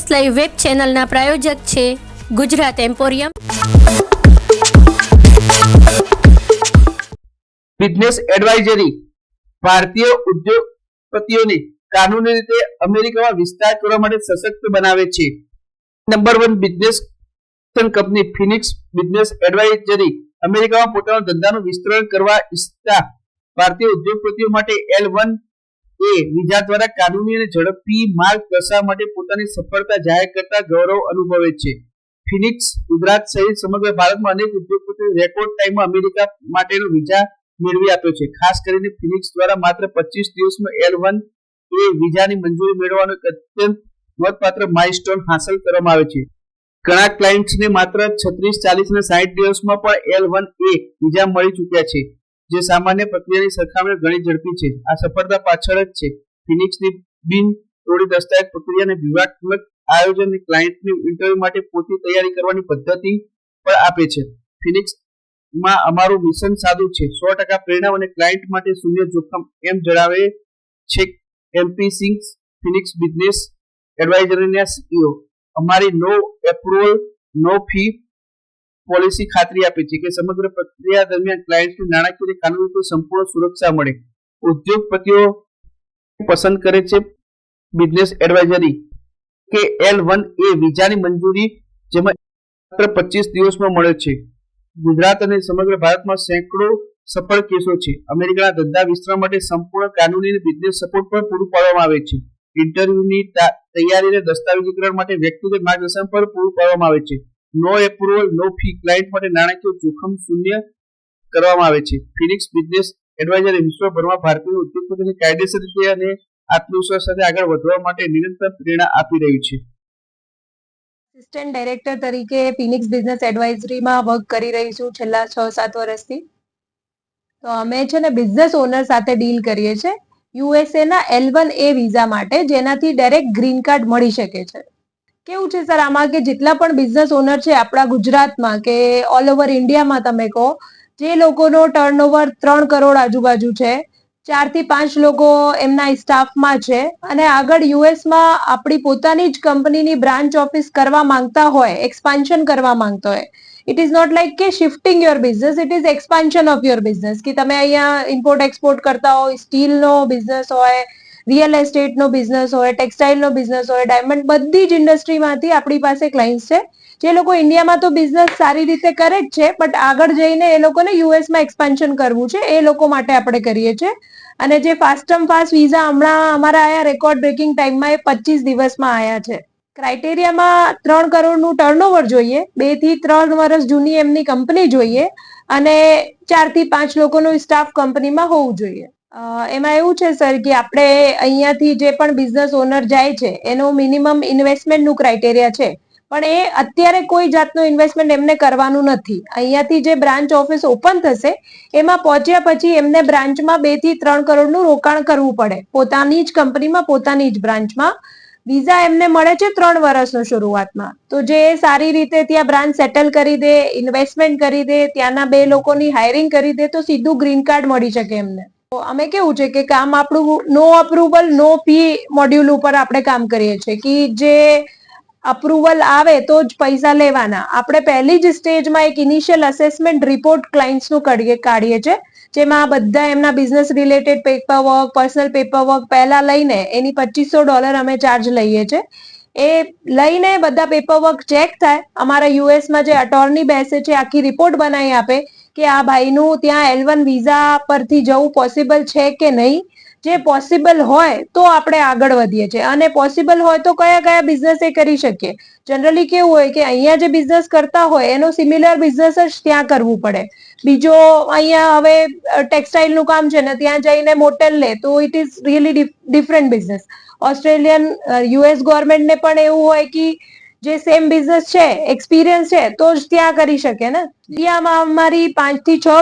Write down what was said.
Business live web ચેનલના પ્રાયોજક છે Gujarat emporium. Business advisory ભારતીય ઉદ્યોગપતિઓને કાનૂની રીતે અમેરિકામાં વિસ્તાર કરવા માટે સશક્ત બનાવે છે. Number 1 business company Phoenix business advisory અમેરિકામાં પોતાના ધંધાનું વિસ્તરણ કરવા ઈચ્છતા ભારતીય ઉદ્યોગપતિઓ માટે L1A વિઝા દ્વારા કાનૂની અને ઝડપી માર્ગ પ્રસાર માટે પોતાની સફળતા જાહેર કરતા ગૌરવ અનુભવે છે. ફિનિક્સ ગુજરાત સહિત સમગ્ર ભારતમાં અનેક ઉદ્યોગપતિઓ રેકોર્ડ ટાઈમમાં અમેરિકા માટેનો વિઝા મેળવી આપ્યો છે. ખાસ કરીને ફિનિક્સ દ્વારા માત્ર 25 દિવસમાં L1A વિઝાની મંજૂરી મેળવવાનો એક અત્યંત નોંધપાત્ર માઇલસ્ટોન હાંસલ કરવામાં આવે છે. ઘણા ક્લાયન્ટ્સને માત્ર 36, 40 અને 60 દિવસમાં પણ L1A વિઝા મળી ચૂક્યા છે, જે સામાન્ય પ્રક્રિયાની સરખામણીએ ઘણી ઝડપી છે. આ સફળતા પાછળ જ છે ફિનિક્સની બિન તોડી દસ્તાવેજ પ્રક્રિયા અને વિવાદાત્મક આયોજન અને ક્લાયન્ટની ઇન્ટરવ્યુ માટે પૂરતી તૈયારી કરવાની પદ્ધતિ પણ આપે છે. ફિનિક્સમાં અમારું મિશન સાદું છે, 100% પરિણામ અને ક્લાયન્ટ માટે શૂન્ય જોખમ, એમ જણાવે છે MP સિંહ, ફિનિક્સ બિઝનેસ એડવાઇઝરીના CEO. અમારી નો એપ્રુવલ નો ફી પોલિસી ખાતરી આપે છે કે સમગ્ર પ્રક્રિયા દરમિયાન ક્લાયન્ટને નાણાકીય અને કાનૂની રીતે સંપૂર્ણ સુરક્ષા મળે. ઉદ્યોગપતિઓ પસંદ કરે છે બિઝનેસ એડવાઇઝરી કે L1A વિઝાની મંજૂરી જેમાં માત્ર 25 દિવસમાં મળે છે. ગુજરાત અને સમગ્ર ભારતમાં સેંકડો સફળ કેસો છે. અમેરિકાના ધંધા વિસ્તરણ માટે સંપૂર્ણ કાનૂની અને બિઝનેસ સપોર્ટ પણ પૂરું પાડવામાં આવે છે. ઇન્ટરવ્યુની તૈયારી અને દસ્તાવેજીકરણ માટે વ્યક્તિગત માર્ગદર્શન પણ પૂરું પાડવામાં આવે છે. નો એપ્રુવલ નો ફી, ક્લાયન્ટ માટે નાણાકીય જોખમ શૂન્ય કરવામાં આવે છે. ફિનિક્સ બિઝનેસ એડવાઇઝરી વિશ્વભરમાં ભારતીય ઉદ્યોગપતિઓને કાયદેસર રીતે અને આત્મવિશ્વાસ સાથે આગળ વધવા માટે નિરંતર પ્રેરણા આપી રહ્યું છે. અસિસ્ટન્ટ ડાયરેક્ટર તરીકે ફિનિક્સ બિઝનેસ એડવાઇઝરીમાં વર્ક કરી રહી છું છેલ્લા 6-7 વર્ષથી. તો અમે છે ને બિઝનેસ ઓનર સાથે ડીલ કરીએ છીએ યુએસએ ના L1A વિઝા માટે, જેનાથી ડાયરેક્ટ ગ્રીન કાર્ડ મળી શકે છે. કેવું છે સર આમાં કે જેટલા પણ બિઝનેસ ઓનર છે આપણા ગુજરાતમાં કે ઓલ ઓવર ઇન્ડિયામાં, તમે કહો જે લોકોનો ટર્નઓવર 3 કરોડ આજુબાજુ છે, 4 થી 5 લોકો એમના સ્ટાફમાં છે અને આગળ યુએસમાં આપણી પોતાની જ કંપનીની બ્રાન્ચ ઓફિસ કરવા માંગતા હોય, એક્સપાન્શન કરવા માંગતા હોય. ઇટ ઇઝ નોટ લાઈક કે shifting your business, it is expansion of your business. કે તમે અહીંયા ઇમ્પોર્ટ એક્સપોર્ટ કરતા હોય, સ્ટીલનો બિઝનેસ હોય, રિયલ એસ્ટેટનો બિઝનેસ હોય, ટેક્સટાઇલનો બિઝનેસ હોય, ડાયમંડ, બધી જ ઇન્ડસ્ટ્રીમાંથી આપણી પાસે ક્લાયન્ટ્સ છે જે લોકો ઇન્ડિયામાં તો બિઝનેસ સારી રીતે કરે જ છે, બટ આગળ જઈને એ લોકોને યુએસમાં એક્સપાન્શન કરવું છે, એ લોકો માટે આપણે કરીએ છીએ. અને જે ફાસ્ટમ ફાસ્ટ વિઝા હમણાં અમારા આયા રેકોર્ડ બ્રેકિંગ ટાઈમમાં એ 25 દિવસમાં આયા છે. ક્રાઇટેરિયામાં 3 કરોડનું ટર્નઓવર જોઈએ, 2 થી 3 વર્ષ જૂની એમની કંપની જોઈએ અને 4 થી 5 લોકોનો સ્ટાફ કંપનીમાં હોવું જોઈએ. એમાં એવું છે સર કે આપણે અહીંયાથી જે પણ બિઝનેસ ઓનર જાય છે એનું મિનિમમ ઇન્વેસ્ટમેન્ટનું ક્રાઇટેરિયા છે, પણ એ અત્યારે કોઈ જાતનું ઇન્વેસ્ટમેન્ટ એમને કરવાનું નથી. અહીંયાથી જે બ્રાન્ચ ઓફિસ ઓપન થશે એમાં પહોંચ્યા પછી એમને બ્રાન્ચમાં 2 થી 3 કરોડનું રોકાણ કરવું પડે, પોતાની જ કંપનીમાં, પોતાની જ બ્રાન્ચમાં. વિઝા એમને મળે છે 3 વર્ષનો શરૂઆતમાં. તો જે સારી રીતે ત્યાં બ્રાન્ચ સેટલ કરી દે, ઇન્વેસ્ટમેન્ટ કરી દે, ત્યાંના 2 લોકોની હાયરિંગ કરી દે, તો સીધું ગ્રીન કાર્ડ મળી શકે એમને. તો અમે કેવું છે કે કામ આપણું નો અપ્રુવલ નો ફી મોડ્યુલ ઉપર આપણે કામ કરીએ છીએ કે જે અપ્રુવલ આવે તો જ પૈસા લેવાના. આપણે પહેલી જ સ્ટેજમાં એક ઇનિશિયલ અસેસમેન્ટ રિપોર્ટ ક્લાયન્ટ્સનું કાઢીએ છીએ, જેમાં બધા એમના business related paper work, personal paper work પહેલા લઈને એની $2500 અમે ચાર્જ લઈએ છીએ. એ લઈને બધા પેપર વર્ક ચેક થાય. અમારા યુએસમાં જે અટોર્ની બેસે છે આખી રિપોર્ટ બનાવી આપે કે આ ભાઈનું ત્યાં L1 વિઝા પરથી જવું પોસિબલ છે કે નહીં. જે પોસિબલ હોય તો આપણે આગળ વધીએ છીએ અને પોસિબલ હોય તો કયા કયા બિઝનેસ એ કરી શકીએ. જનરલી કેવું હોય કે અહીંયા જે બિઝનેસ કરતા હોય એનો સિમિલર બિઝનેસ જ ત્યાં કરવું પડે. બીજો અહીંયા હવે ટેક્સટાઇલનું કામ છે ને ત્યાં જઈને મોટેલ લે તો it is really different business. Australian US ગવર્મેન્ટને પણ એવું હોય કે જે સેમ બિઝનેસ છે, એક્સપિરિયન્સ છે તો જ ત્યાં કરી શકે ને. ઇન્ડિયામાં અમારી 5 થી 6